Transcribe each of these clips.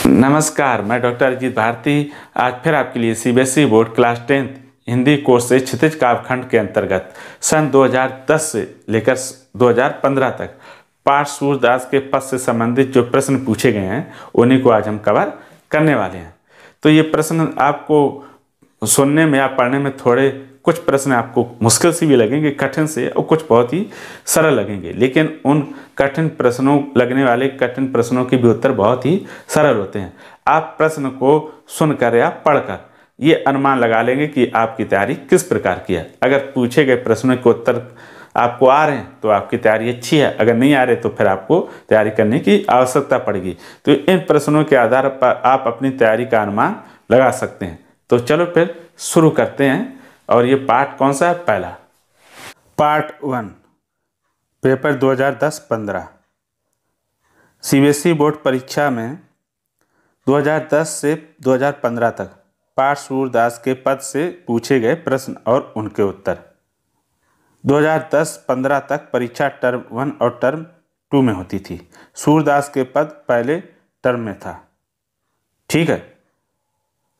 नमस्कार, मैं डॉक्टर अजीत भारती आज फिर आपके लिए CBSE board class 10 Hindi course से क्षितिज काव्यखंड के अंतर्गत सन 2010 से लेकर 2015 तक पाठ सूरदास के पद से संबंधित जो प्रश्न पूछे गए हैं उन्हीं को आज हम कवर करने वाले हैं। तो ये प्रश्न आपको सुनने में या पढ़ने में थोड़े कुछ प्रश्न आपको मुश्किल से भी लगेंगे, कठिन से, और कुछ बहुत ही सरल लगेंगे, लेकिन उन कठिन प्रश्नों लगने वाले कठिन प्रश्नों के भी उत्तर बहुत ही सरल होते हैं। आप प्रश्न को सुनकर या पढ़कर ये अनुमान लगा लेंगे कि आपकी तैयारी किस प्रकार की है। अगर पूछे गए प्रश्नों के उत्तर आपको आ रहे हैं तो आपकी तैयारी अच्छी है, अगर नहीं आ रहे तो फिर आपको तैयारी करने की आवश्यकता पड़ेगी। तो इन प्रश्नों के आधार पर आप अपनी तैयारी का अनुमान लगा सकते हैं। तो चलो फिर शुरू करते हैं। और ये पार्ट कौन सा है? पहला पार्ट 1 पेपर 2010-15 सीबीएसई बोर्ड परीक्षा में 2010 से 2015 तक पाठ सूरदास के पद से पूछे गए प्रश्न और उनके उत्तर। 2010-15 तक परीक्षा टर्म 1 और टर्म 2 में होती थी। सूरदास के पद पहले टर्म में था। ठीक है,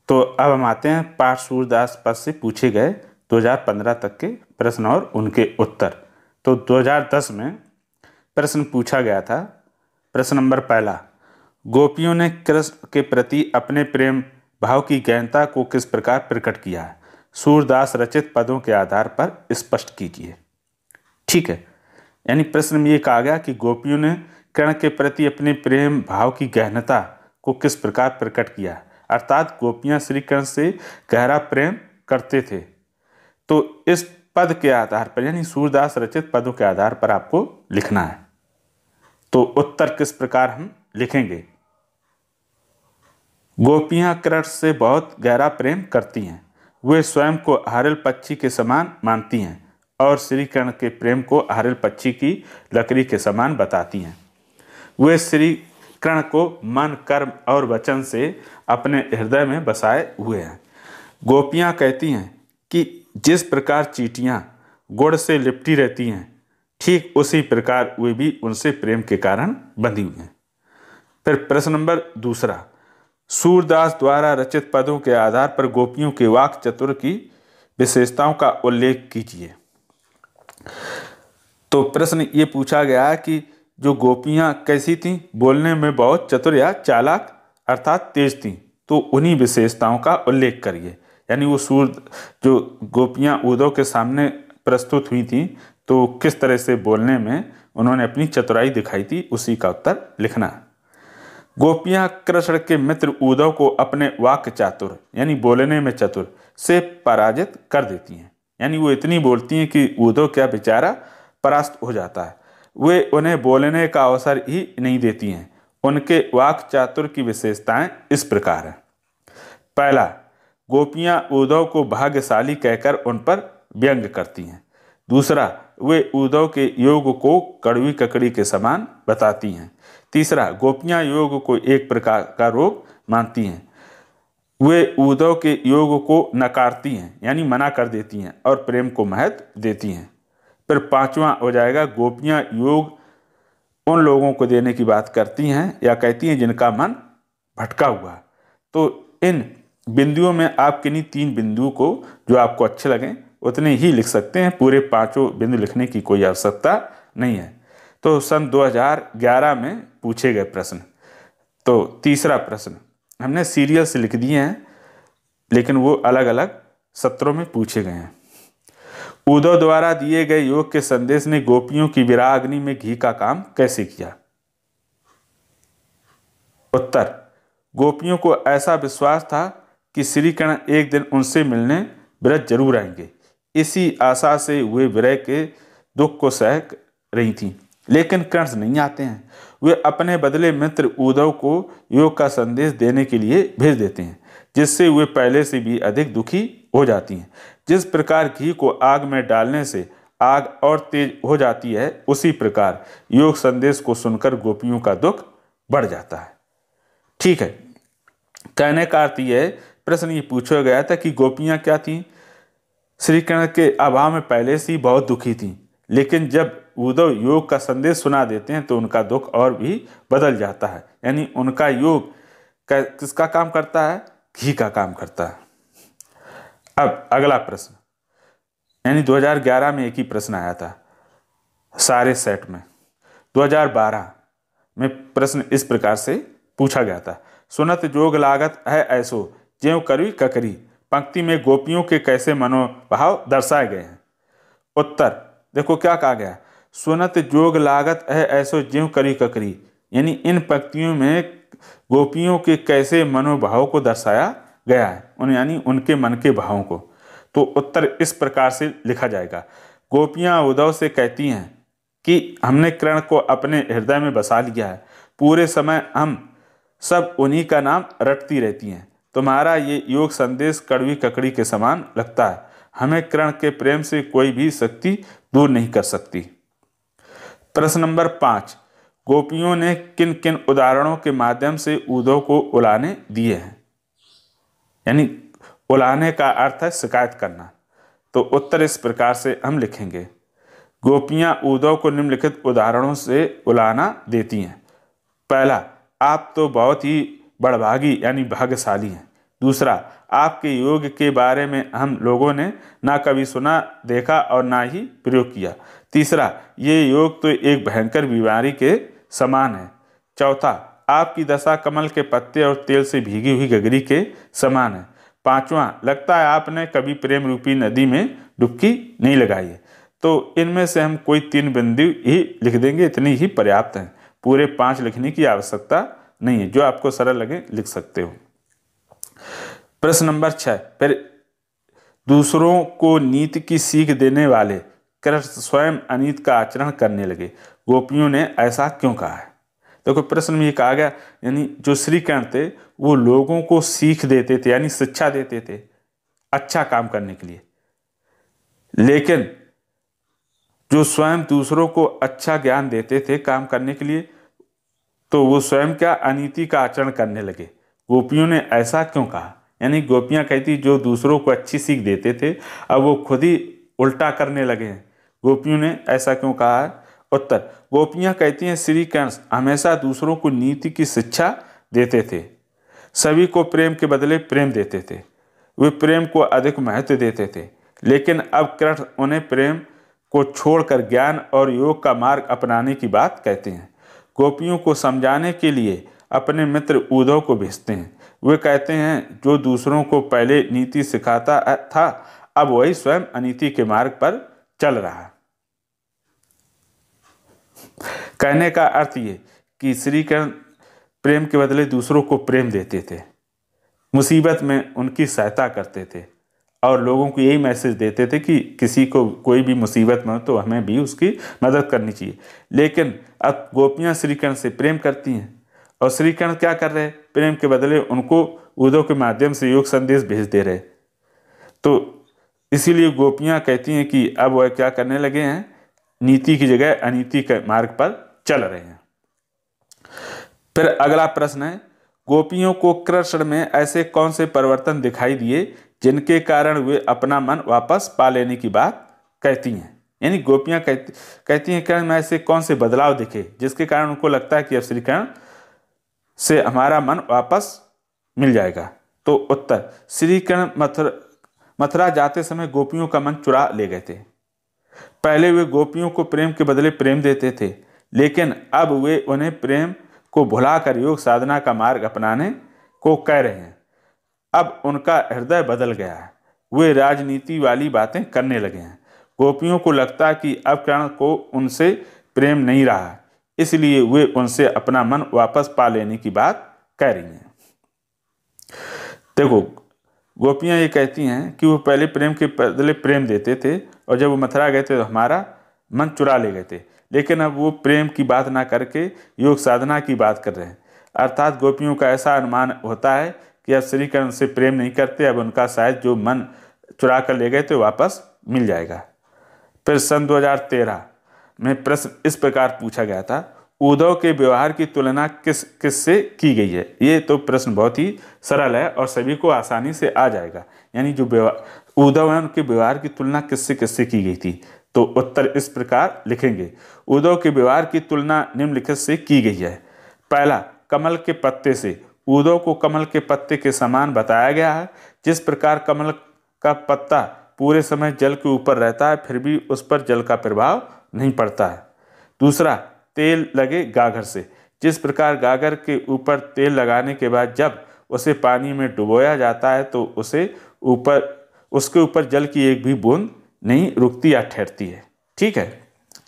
तो अब हम आते हैं पाठ सूरदास पद से पूछे गए 2015 तक के प्रश्न और उनके उत्तर। तो 2010 में प्रश्न पूछा गया था। प्रश्न नंबर पहला, गोपियों ने कृष्ण के प्रति अपने प्रेम भाव की गहनता को किस प्रकार प्रकट किया है? सूरदास रचित पदों के आधार पर स्पष्ट कीजिए। ठीक है, यानी प्रश्न में ये कहा गया कि गोपियों ने कृष्ण के प्रति अपने प्रेम भाव की गहनता को किस प्रकार प्रकट किया है, अर्थात गोपियां श्री कृष्ण से गहरा प्रेम करते थे। तो इस पद के आधार पर यानी सूरदास रचित पदों के आधार पर आपको लिखना है। तो उत्तर किस प्रकार हम लिखेंगे? गोपियां कृष्ण से बहुत गहरा प्रेम करती हैं। वे स्वयं को अहरल पक्षी के समान मानती हैं और श्री कृष्ण के प्रेम को अहरल पक्षी की लकड़ी के समान बताती हैं। वे श्री कृष्ण को मन, कर्म और वचन से अपने हृदय में बसाए हुए हैं। गोपियां कहती हैं कि जिस प्रकार चींटियां गुड़ से लिपटी रहती हैं, ठीक उसी प्रकार वे भी उनसे प्रेम के कारण बंधी हुई हैं। फिर प्रश्न नंबर दूसरा, सूरदास द्वारा रचित पदों के आधार पर गोपियों के वाक चतुर की विशेषताओं का उल्लेख कीजिए। तो प्रश्न ये पूछा गया कि जो गोपियां कैसी थीं? बोलने में बहुत चतुर या चालाक अर्थात तेज थीं। तो उन्हीं विशेषताओं का उल्लेख करिए। यानी वो जो गोपियां उद्धव के सामने प्रस्तुत हुई थीं तो किस तरह से बोलने में उन्होंने अपनी चतुराई दिखाई थी, उसी का उत्तर लिखना। गोपियां कृष्ण के मित्र उद्धव को अपने वाक्य चातुर यानी बोलने में चतुर से पराजित कर देती हैं। यानी वो इतनी बोलती हैं कि उद्धव क्या बेचारा परास्त हो जाता है। वे उन्हें बोलने का अवसर ही नहीं देती हैं। उनके वाक चातुर की विशेषताएं इस प्रकार हैं। पहला, गोपियां उद्धव को भाग्यशाली कहकर उन पर व्यंग करती हैं। दूसरा, वे उद्धव के योग को कड़वी ककड़ी के समान बताती हैं। तीसरा, गोपियां योग को एक प्रकार का रोग मानती हैं। वे उद्धव के योग को नकारती हैं यानी मना कर देती हैं और प्रेम को महत्व देती हैं। फिर पांचवा हो जाएगा, गोपियां योग उन लोगों को देने की बात करती हैं या कहती हैं जिनका मन भटका हुआ। तो इन बिंदुओं में आप किन्हीं 3 बिंदुओं को जो आपको अच्छे लगें उतने ही लिख सकते हैं। पूरे 5 बिंदु लिखने की कोई आवश्यकता नहीं है। तो सन 2011 में पूछे गए प्रश्न। तो तीसरा प्रश्न हमने सीरियल से लिख दिए हैं, लेकिन वो अलग अलग सत्रों में पूछे गए हैं। उद्धव द्वारा दिए गए योग के संदेश ने गोपियों की विरह अग्नि में घी का काम कैसे किया? उत्तर, गोपियों को ऐसा विश्वास था कि श्री कृष्ण एक दिन उनसे मिलने ब्रज जरूर आएंगे। इसी आशा से वे विरह के दुख को सह रही थीं। लेकिन कृष्ण नहीं आते हैं। वे अपने बदले मित्र उद्धव को योग का संदेश देने के लिए भेज देते हैं, जिससे वे पहले से भी अधिक दुखी हो जाती हैं। जिस प्रकार घी को आग में डालने से आग और तेज हो जाती है, उसी प्रकार योग संदेश को सुनकर गोपियों का दुख बढ़ जाता है। ठीक है, कहने का अर्थ यह है, प्रश्न ये पूछा गया था कि गोपियां क्या थीं? श्री कृष्ण के अभाव में पहले से ही बहुत दुखी थीं, लेकिन जब उद्धव योग का संदेश सुना देते हैं तो उनका दुख और भी बदल जाता है। यानी उनका योग किसका काम करता है? घी का काम करता है। अब अगला प्रश्न, यानी 2011 में एक ही प्रश्न आया था सारे सेट में। 2012 में प्रश्न इस प्रकार से पूछा गया था, सुनत जोग लागत है ऐसो ज्यों करी ककरी, पंक्ति में गोपियों के कैसे मनोभाव दर्शाए गए हैं? उत्तर देखो क्या कहा गया, सुनत जोग लागत है ऐसो ज्यों करी ककरी, यानी इन पंक्तियों में गोपियों के कैसे मनोभाव को दर्शाया गया है, यानी उनके मन के भावों को। तो उत्तर इस प्रकार से लिखा जाएगा, गोपियां उद्धव से कहती हैं कि हमने कृष्ण को अपने हृदय में बसा लिया है, पूरे समय हम सब उन्हीं का नाम रटती रहती हैं, तुम्हारा ये योग संदेश कड़वी ककड़ी के समान लगता है, हमें कृष्ण के प्रेम से कोई भी शक्ति दूर नहीं कर सकती। प्रश्न नंबर 5, गोपियों ने किन किन उदाहरणों के माध्यम से उद्धव को उलाहने दिए हैं? यानी उलाहने का अर्थ है शिकायत करना। तो उत्तर इस प्रकार से हम लिखेंगे, गोपियां उद्धव को निम्नलिखित उदाहरणों से उलाहना देती हैं। पहला, आप तो बहुत ही बड़भागी यानी भाग्यशाली हैं। दूसरा, आपके योग के बारे में हम लोगों ने ना कभी सुना देखा और ना ही प्रयोग किया। तीसरा, ये योग तो एक भयंकर बीमारी के समान है। चौथा, आपकी दशा कमल के पत्ते और तेल से भीगी हुई गगरी के समान है। पांचवा, लगता है आपने कभी प्रेम रूपी नदी में डुबकी नहीं लगाई है। तो इनमें से हम कोई 3 बिंदु ही लिख देंगे, इतनी ही पर्याप्त हैं, पूरे 5 लिखने की आवश्यकता नहीं है, जो आपको सरल लगे लिख सकते हो। प्रश्न नंबर 6, फिर दूसरों को नीति की सीख देने वाले कृष्ण स्वयं अनीति का आचरण करने लगे, गोपियों ने ऐसा क्यों कहा है? देखो प्रश्न में ये कहा गया, यानी जो श्री कृष्ण थे वो लोगों को सीख देते थे, यानी शिक्षा देते थे अच्छा काम करने के लिए, लेकिन जो स्वयं दूसरों को अच्छा ज्ञान देते थे काम करने के लिए, तो वो स्वयं क्या अनीति का आचरण करने लगे। गोपियों ने ऐसा क्यों कहा? यानी गोपियां कहती जो दूसरों को अच्छी सीख देते थे अब वो खुद ही उल्टा करने लगे हैं, गोपियों ने ऐसा क्यों कहा है? उत्तर, गोपियां कहती हैं श्री कृष्ण हमेशा दूसरों को नीति की शिक्षा देते थे, सभी को प्रेम के बदले प्रेम देते थे, वे प्रेम को अधिक महत्व देते थे, लेकिन अब कृष्ण उन्हें प्रेम को छोड़कर ज्ञान और योग का मार्ग अपनाने की बात कहते हैं। गोपियों को समझाने के लिए अपने मित्र उद्धव को भेजते हैं। वे कहते हैं जो दूसरों को पहले नीति सिखाता था अब वही स्वयं अनीति के मार्ग पर चल रहा है। कहने का अर्थ ये कि श्री कृष्ण प्रेम के बदले दूसरों को प्रेम देते थे, मुसीबत में उनकी सहायता करते थे और लोगों को यही मैसेज देते थे कि किसी को कोई भी मुसीबत में हो तो हमें भी उसकी मदद करनी चाहिए। लेकिन अब गोपियां श्री कृष्ण से प्रेम करती हैं और श्री कृष्ण क्या कर रहे हैं? प्रेम के बदले उनको उद्धव के माध्यम से योग संदेश भेज दे रहे। तो इसीलिए गोपियां कहती हैं कि अब वह क्या करने लगे हैं, नीति की जगह अनीति के मार्ग पर चल रहे हैं। फिर अगला प्रश्न है, गोपियों को कृष्ण में ऐसे कौन से परिवर्तन दिखाई दिए जिनके कारण वे अपना मन वापस पा लेने की बात कहती हैं? यानी गोपियां कहती हैं कृष्ण में ऐसे कौन से बदलाव दिखे जिसके कारण उनको लगता है कि अब श्री कृष्ण से हमारा मन वापस मिल जाएगा। तो उत्तर, श्री कृष्ण मथुरा जाते समय गोपियों का मन चुरा ले गए थे। पहले वे गोपियों को प्रेम के बदले प्रेम देते थे, लेकिन अब वे उन्हें प्रेम को भुलाकर योग साधना का मार्ग अपनाने को कह रहे हैं। अब उनका हृदय बदल गया है, वे राजनीति वाली बातें करने लगे हैं। गोपियों को लगता है कि अब कृष्ण को उनसे प्रेम नहीं रहा, इसलिए वे उनसे अपना मन वापस पा लेने की बात कह रही हैं। देखो गोपियां ये कहती हैं कि वो पहले प्रेम के बदले प्रेम देते थे और जब वो मथुरा गए थे तो हमारा मन चुरा ले गए थे, लेकिन अब वो प्रेम की बात ना करके योग साधना की बात कर रहे हैं। अर्थात गोपियों का ऐसा अनुमान होता है कि अब श्री कृष्ण से प्रेम नहीं करते, अब उनका शायद जो मन चुरा कर ले गए थे वापस मिल जाएगा। फिर सन 2013 में प्रश्न इस प्रकार पूछा गया था, उद्धव के व्यवहार की तुलना किससे की गई है? ये तो प्रश्न बहुत ही सरल है और सभी को आसानी से आ जाएगा। यानी जो उद्धव है उनके व्यवहार की तुलना किससे की गई थी? तो उत्तर इस प्रकार लिखेंगे, उद्धव के व्यवहार की तुलना निम्नलिखित से की गई है। पहला, कमल के पत्ते से। उद्धव को कमल के पत्ते के समान बताया गया है। जिस प्रकार कमल का पत्ता पूरे समय जल के ऊपर रहता है फिर भी उस पर जल का प्रभाव नहीं पड़ता है। दूसरा, तेल लगे गागर से। जिस प्रकार गागर के ऊपर तेल लगाने के बाद जब उसे पानी में डुबोया जाता है तो उसके ऊपर जल की एक भी बूंद नहीं रुकती या ठहरती है। ठीक है,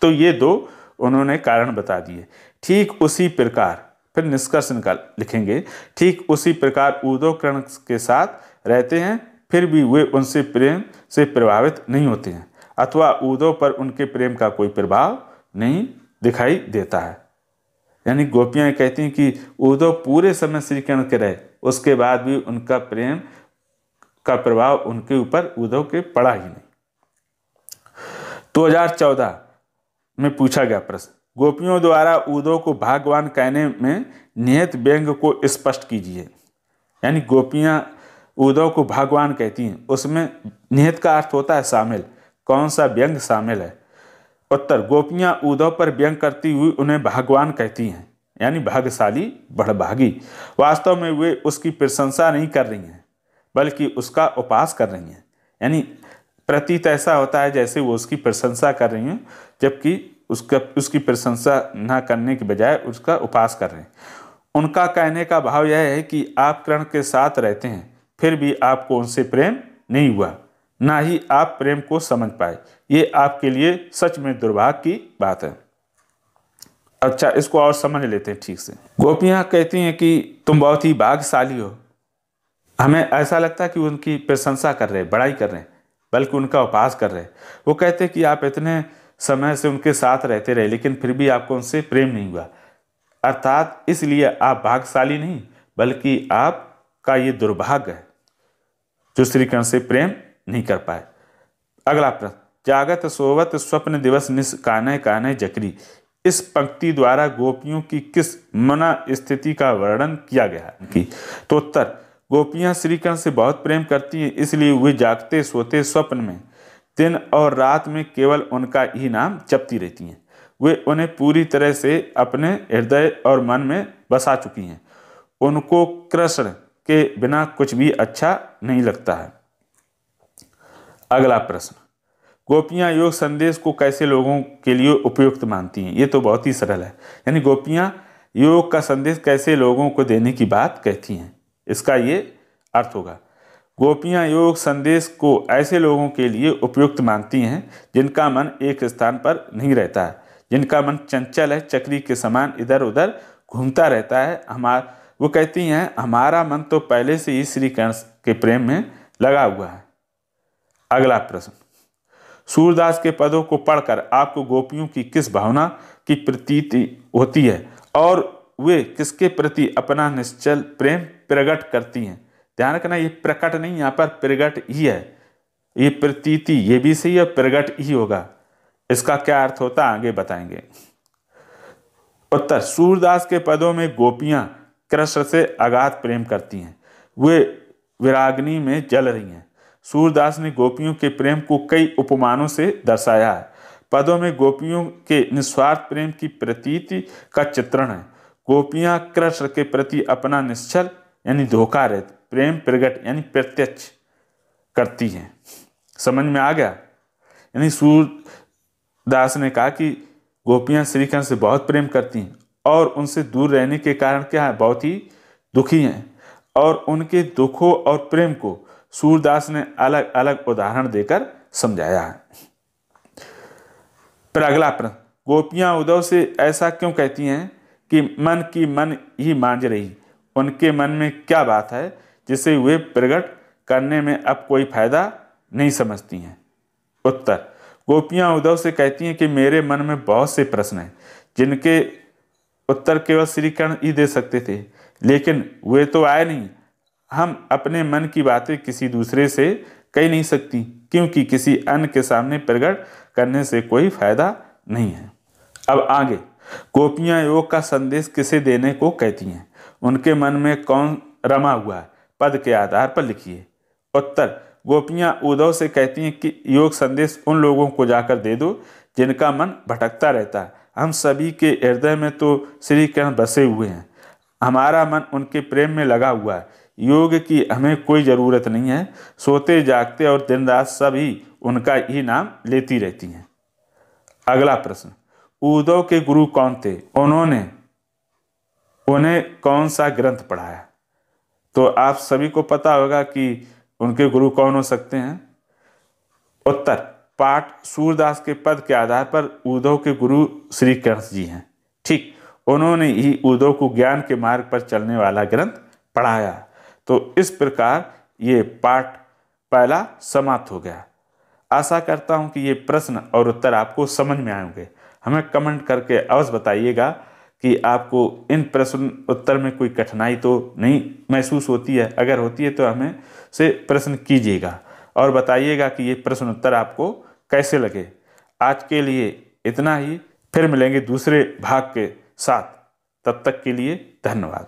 तो ये दो उन्होंने कारण बता दिए। ठीक उसी प्रकार, फिर निष्कर्ष लिखेंगे, ठीक उसी प्रकार उद्धव कर्ण के साथ रहते हैं फिर भी वे उनसे प्रेम से प्रभावित नहीं होते हैं अथवा उद्धव पर उनके प्रेम का कोई प्रभाव नहीं दिखाई देता है। यानी गोपियाँ कहती हैं कि उद्धव पूरे समय श्री कृष्ण के रहे, उसके बाद भी उनका प्रेम का प्रभाव उनके ऊपर उद्धव के पड़ा ही नहीं। 2014 में पूछा गया प्रश्न, गोपियों द्वारा उद्धव को भाग्यवान कहने में निहित व्यंग को स्पष्ट कीजिए। यानी गोपियाँ उद्धव को भगवान कहती हैं, उसमें निहित का अर्थ होता है शामिल। कौन सा व्यंग शामिल है? उत्तर, गोपियाँ उद्धव पर व्यंग करती हुई उन्हें भगवान कहती हैं, यानी भाग्यशाली बड़भागी। वास्तव में वे उसकी प्रशंसा नहीं कर रही हैं बल्कि उसका उपास कर रही हैं। यानी प्रतीत ऐसा होता है जैसे वो उसकी प्रशंसा कर रही हैं, जबकि उसकी प्रशंसा न करने के बजाय उसका उपास कर रहे हैं। उनका कहने का भाव यह है कि आप कर्ण के साथ रहते हैं फिर भी आपको उनसे प्रेम नहीं हुआ, ना ही आप प्रेम को समझ पाए। ये आपके लिए सच में दुर्भाग्य की बात है। अच्छा, इसको और समझ लेते हैं ठीक से। गोपियाँ कहती हैं कि तुम बहुत ही भाग्यशाली हो। हमें ऐसा लगता है कि उनकी प्रशंसा कर रहे हैं, बड़ाई कर रहे हैं, बल्कि उनका उपास कर रहे हैं। वो कहते हैं कि आप इतने समय से उनके साथ रहते रहे लेकिन फिर भी आपको उनसे प्रेम नहीं हुआ, अर्थात इसलिए आप भाग्यशाली नहीं बल्कि आपका ये दुर्भाग्य है जो श्री कृष्ण से प्रेम नहीं कर पाए। अगला प्रश्न, जागत सोवत स्वप्न दिवस निस कानय कानय जकरी। इस पंक्ति द्वारा गोपियों की किस मना स्थिति का वर्णन किया गया है? तो उत्तर, गोपियां श्री कृष्ण से बहुत प्रेम करती हैं, इसलिए वे जागते सोते स्वप्न में दिन और रात में केवल उनका ही नाम जपती रहती हैं। वे उन्हें पूरी तरह से अपने हृदय और मन में बसा चुकी हैं। उनको कृष्ण के बिना कुछ भी अच्छा नहीं लगता है। अगला प्रश्न, गोपियां योग संदेश को कैसे लोगों के लिए उपयुक्त मानती हैं? ये तो बहुत ही सरल है। यानी गोपियां योग का संदेश कैसे लोगों को देने की बात कहती हैं, इसका ये अर्थ होगा, गोपियां योग संदेश को ऐसे लोगों के लिए उपयुक्त मानती हैं जिनका मन एक स्थान पर नहीं रहता है, जिनका मन चंचल है, चक्री के समान इधर उधर घूमता रहता है। वो कहती हैं हमारा मन तो पहले से ही श्री कृष्ण के प्रेम में लगा हुआ है। अगला प्रश्न, सूरदास के पदों को पढ़कर आपको गोपियों की किस भावना की प्रतीति होती है और वे किसके प्रति अपना निश्चल प्रेम प्रकट करती हैं? ध्यान रखना, ये प्रकट नहीं, यहाँ पर प्रकट ही है। ये प्रतीति ये भी सही है, प्रकट ही होगा। इसका क्या अर्थ होता है आगे बताएंगे। उत्तर, सूरदास के पदों में गोपियां कृष्ण से अगाध प्रेम करती हैं, वे विराग्नि में जल रही हैं। सूरदास ने गोपियों के प्रेम को कई उपमानों से दर्शाया है। पदों में गोपियों के निस्वार्थ प्रेम की प्रतीति का चित्रण है। गोपियां कृष्ण के प्रति अपना निश्चल यानी धोखा रहित प्रेम प्रकट यानी प्रत्यक्ष करती हैं। समझ में आ गया? यानी सूरदास ने कहा कि गोपियां श्री कृष्ण से बहुत प्रेम करती हैं और उनसे दूर रहने के कारण क्या है, बहुत ही दुखी हैं। और उनके दुखों और प्रेम को सूरदास ने अलग अलग उदाहरण देकर समझाया है। फिर अगला प्रश्न, गोपियां उद्धव से ऐसा क्यों कहती हैं कि मन की मन ही मांझ रही? उनके मन में क्या बात है जिसे वे प्रकट करने में अब कोई फायदा नहीं समझती हैं? उत्तर, गोपियां उद्धव से कहती हैं कि मेरे मन में बहुत से प्रश्न हैं जिनके उत्तर केवल श्री कृष्ण ही दे सकते थे, लेकिन वे तो आए नहीं। हम अपने मन की बातें किसी दूसरे से कह नहीं सकती, क्योंकि किसी अन्य के सामने प्रकट करने से कोई फायदा नहीं है। अब आगे, गोपियाँ योग का संदेश किसे देने को कहती हैं? उनके मन में कौन रमा हुआ है? पद के आधार पर लिखिए। उत्तर, गोपियाँ उद्धव से कहती हैं कि योग संदेश उन लोगों को जाकर दे दो जिनका मन भटकता रहता है। हम सभी के हृदय में तो श्री कृष्ण बसे हुए हैं, हमारा मन उनके प्रेम में लगा हुआ है। योग की हमें कोई ज़रूरत नहीं है। सोते जागते और दिन रात सभी उनका ही नाम लेती रहती हैं। अगला प्रश्न, उद्धव के गुरु कौन थे? उन्होंने उन्हें कौन सा ग्रंथ पढ़ाया? तो आप सभी को पता होगा कि उनके गुरु कौन हो सकते हैं। उत्तर, पाठ सूरदास के पद के आधार पर उद्धव के गुरु श्री कृष्ण जी हैं। ठीक, उन्होंने ही उद्धव को ज्ञान के मार्ग पर चलने वाला ग्रंथ पढ़ाया। तो इस प्रकार ये पाठ पहला समाप्त हो गया। आशा करता हूँ कि ये प्रश्न और उत्तर आपको समझ में आए होंगे। हमें कमेंट करके अवश्य बताइएगा कि आपको इन प्रश्न उत्तर में कोई कठिनाई तो नहीं महसूस होती है। अगर होती है तो हमें से प्रश्न कीजिएगा और बताइएगा कि ये प्रश्न उत्तर आपको कैसे लगे। आज के लिए इतना ही, फिर मिलेंगे दूसरे भाग के साथ। तब तक के लिए धन्यवाद।